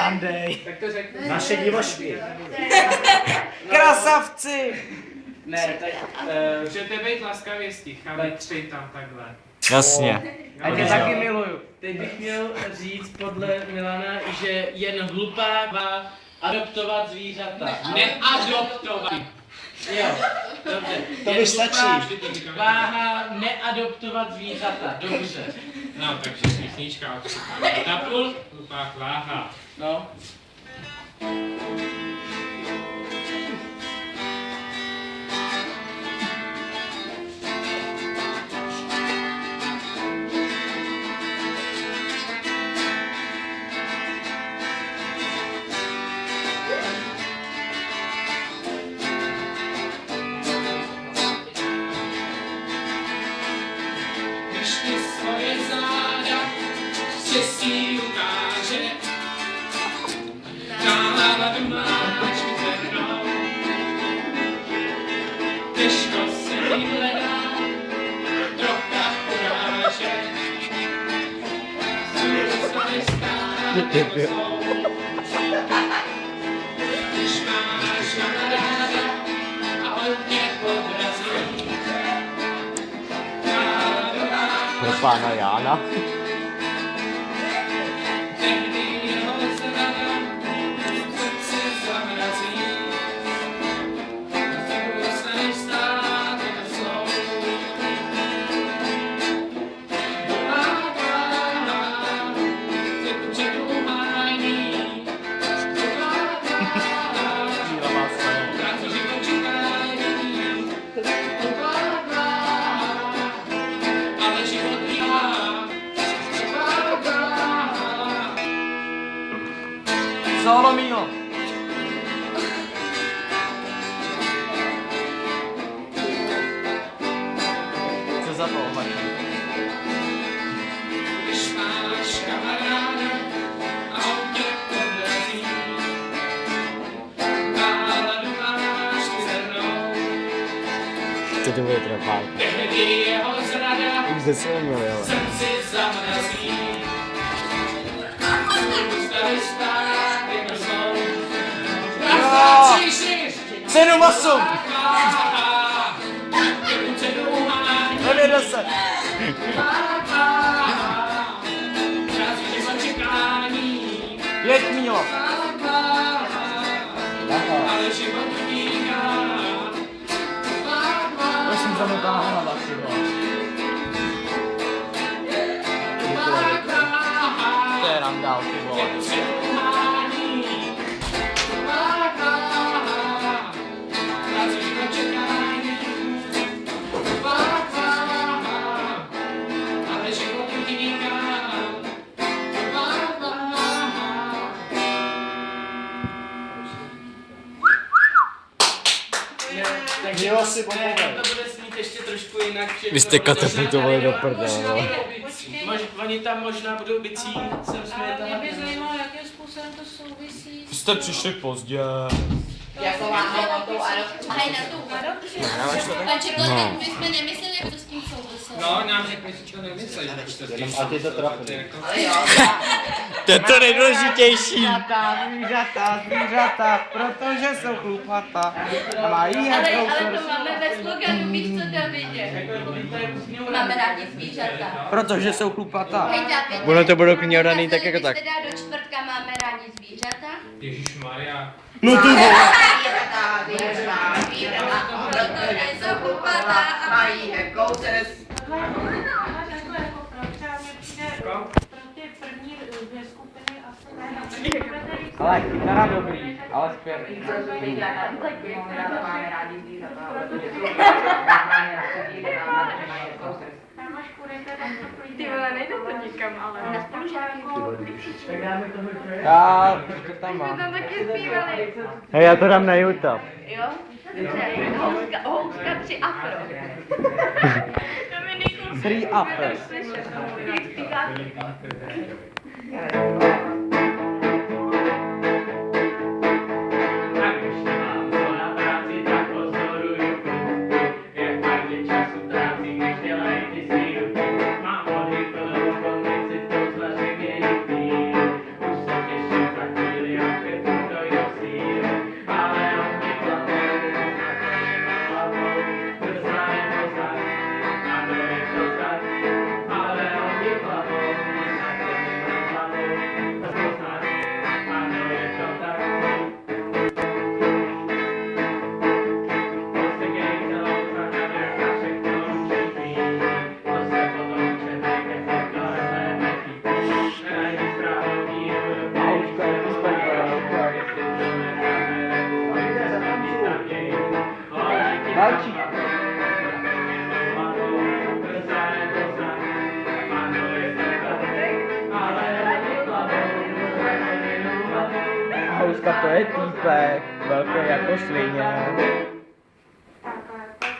Andej. Tak to řekni. Naše divošky. Krasavci. Ne, tak můžete být laskavě sticha, vy tři tam takhle. Jasně. A tě taky miluju. Teď bych měl říct podle Milana, že jen hlupák má adoptovat zvířata. Neadoptovat. Jo, dobře. To mi stačí. Váha neadoptovat zvířata. Dobře. No, takže smíšníčka na půl, hlupák váha. No. Když ty svoje záda štěstí ukáže, náladu máš mizernou. Těžko se jí hledá, trocha uráže. Zůstaneš stát jako svou. Když máš kamaráda a on tě podrazí, Pro pána Jána. tehdy jeho zrada srdce zamrazí. Zůstaneš stát jako svou. Ale život bývá. Solo Mílo. Co za to omačí? Když máš kamaráda a on tě podrazí, náladu máš mizernou. Co to bude trapák? Tehdy jeho zrada Už ze svého měl, jo. srdci zamrazí. Zůstaneš stát jako svou. Ztrácíš 7-8. 9-10. Ztrácíš očekání. 5 Mílo. Ale život utíká. Prosím, zamotá hlava, ty vole. To je randál, ty vole. Mílo si pomohl. To bude snít ještě trošku jinak. že Vy jste to- katapultovali do prdele. Oni tam možná budou bicí, jsem Ale směta. mě by zajímalo, jakým způsobem to souvisí s... Jste přišli pozdě. Jako váhou na tou adopci. Ahaj na tou adopci. Takže to tak my jsme nemysleli, jak to s tím souviselo. No, nám řekli, že to nemyslí. A ty to trafili. Ale jo, To je to nejdůležitější. Zvířata, protože jsou chlupata. A mají ale jakou to máme ve sloganu, víš co, Davidě? Máme rádi zvířata. Protože jsou chlupata. Hej, David, Ono to budou knihodaný tak jako tak. Když teda do čtvrtka máme rádi zvířata. Ježišmarja. No ty vole. Protože jsou chlupata a mají Takhle jako pro třeba mě přijde pro ty první dvě skupiny asi ne. Ale kytara dobrý, ale skvělý. Tam máš kurejte, tam to projde. Ty vole, nejde to nikam, ale... Na spolužáky. Já to tam My mám. tam taky zpívali. Hej, já to dám na YouTube. Jo? Dobře, houska 3 afro. Dominiku, 3 upper. Jak zpívá? Mám Houska to je týpek, velký jako svině.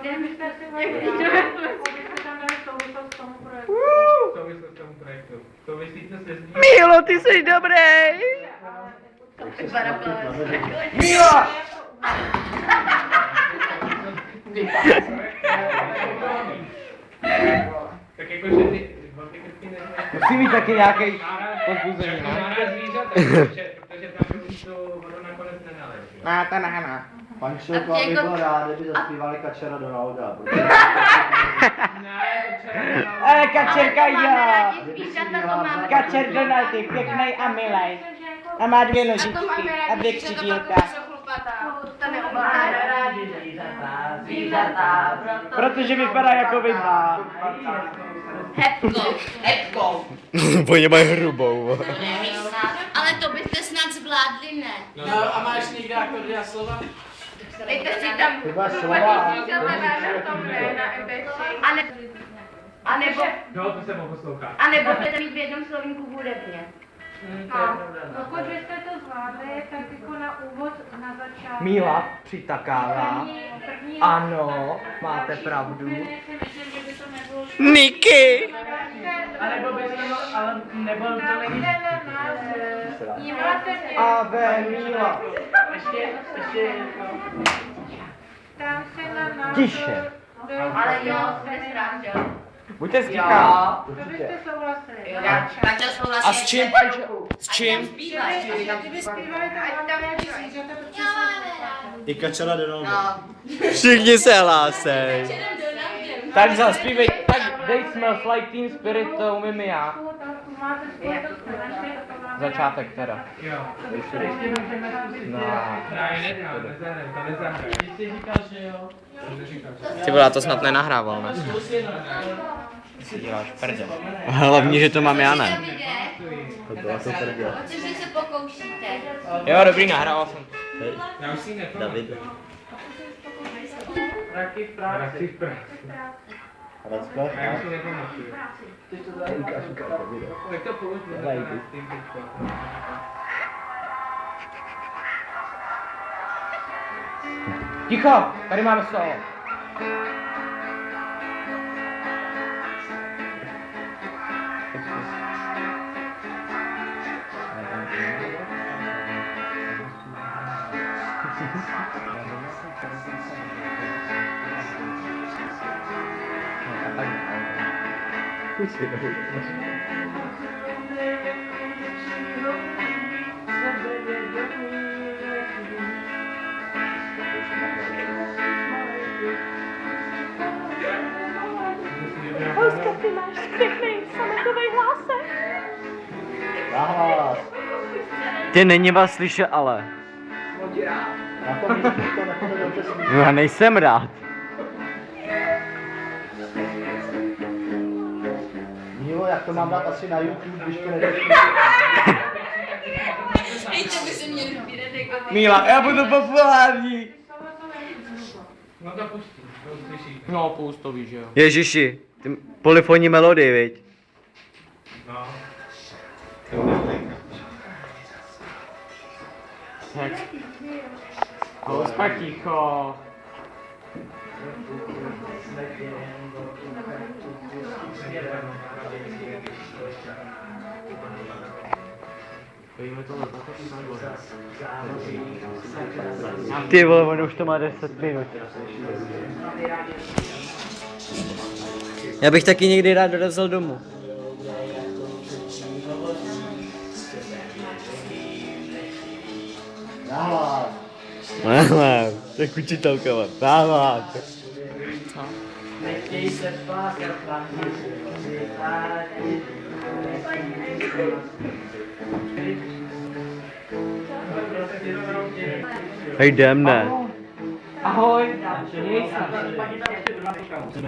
Kdybyste si tam dali souvislost k tomu projektu. Souvislost k tomu projektu. Souvisí to se zdí. Mílo, ty jsi dobrý! Mílo! Tak jako, že ty velké krky neznají. Musí mít taky nějaký pozbuzení, no. Nára zvířata, protože tam už tu vodu nakonec nenalej. Pančelko, aby byl rád, kdyby zaspívali Kačera Donalda. Ale kačerka jo! Zvířata to máme. Kačer Donald je pěknej a milej. A má dvě nožičky a dvě křidílka. To neovládá. Zvířata. Protože vypadá jako vy dva. Hebkou. Oni mají hrubou. Ale to byste snad zvládli, ne? No a máš někde akordy a slova? Dejte si tam Chyba slova. No, to se mohl poslouchat. A nebo budete mít v jednom slovníku hudebně. Pokud byste to zvládli, tak jako na úvod, na začátku. Míla přitakává. První Ano, máte pravdu. si myslím, že by to nebylo Niky! Nebo to není. Ave Míla. Tam se na nás. Tiše. Ale jo, jste rád, jo. Buďte stichá. To byste souhlasili. Kača souhlasí. A s čím? S čím? Kdyby zpívali, tak tam nějaký zvířata, protože jsou I Kačera Donalda. Všichni se hlásej. Tak zaspívej, tak dej Smells Like Teen Spirit, to umím i já. máte spojitost finančně, to vám Začátek teda. Jo. No. Ne, nezahraj, to nezahraj. Ty jsi říkal, že jo? To neříkám, že Ty vole, já to snad nenahrával, ne? Zkus jenom. Si děláš prdě. Hlavně, že to mám já, ne? To asi tvrdě. O cože se pokoušíte? Jo, dobrý, nahrával jsem. já už si ji nepamatuju. David. Raky v práci. Praxi v práci. Racka. A já už si nepamatuju. Ty to tady. Tak to pouč, Lady. Ticho, tady máme solo. Ty máš pěkný sametový hlásek. Nahlas. Ty není vás slyšet, ale. Na tom to nechodí dobře smít. No, já nejsem rád. Mílo, jak to mám dát asi na YouTube, když to nedošlo. Víte, by se měli vybírat jako Míla, já budu populární. No to pustí, to uslyší. No, pust to víš, jo. Ježiši, ty polyfonní melodie, viď? No. Tak. Houspa ticho. Ty vole, on už to má 10 minut. Já bych taky někdy rád dorazil domů. Nahlas. Nahlas, tak učitelka má. Nahlas. Nechtěj se pláskat, Hej, jdem, ne? Ahoj. Měj se.